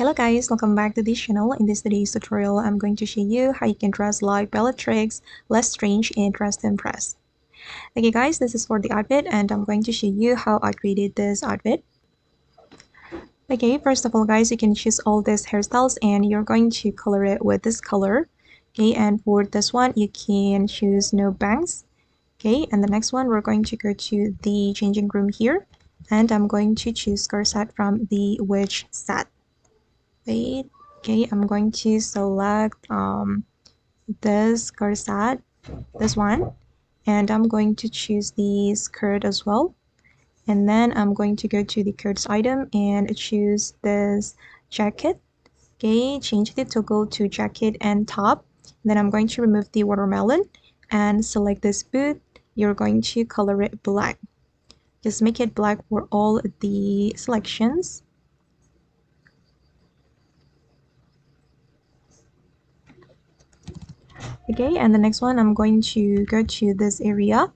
Hello guys, welcome back to this channel. In this today's tutorial, I'm going to show you how you can dress like Bellatrix Lestrange in Dress to Impress. Okay guys, this is for the outfit and I'm going to show you how I created this outfit. Okay, first of all guys, you can choose all these hairstyles and you're going to color it with this color. Okay, and for this one, you can choose no bangs. Okay, and the next one, we're going to go to the changing room here. And I'm going to choose corset from the witch set. Wait, okay, I'm going to select this corset, this one, and I'm going to choose the skirt as well. And then I'm going to go to the curves item and choose this jacket. Okay, change the toggle to jacket and top. Then I'm going to remove the watermelon and select this boot. You're going to color it black. Just make it black for all the selections. Okay, and the next one, I'm going to go to this area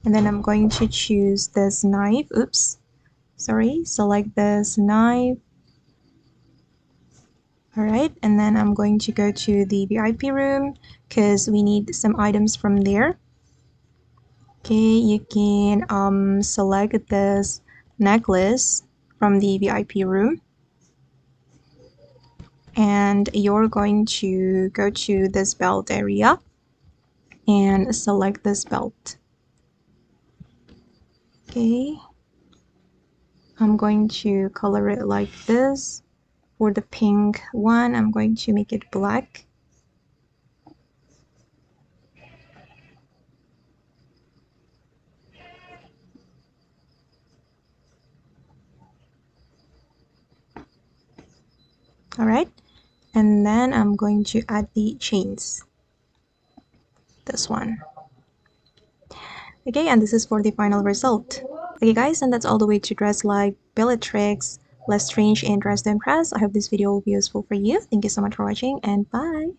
and then I'm going to choose this knife. Select this knife. All right, and then I'm going to go to the VIP room because we need some items from there. Okay, you can select this necklace from the VIP room. And you're going to go to this belt area and select this belt. Okay, I'm going to color it like this. For the pink one, I'm going to make it black. Alright, and then I'm going to add the chains. This one. Okay, and this is for the final result. Okay guys, and that's all the way to dress like Bellatrix Lestrange in Dress to Impress. I hope this video will be useful for you. Thank you so much for watching and bye!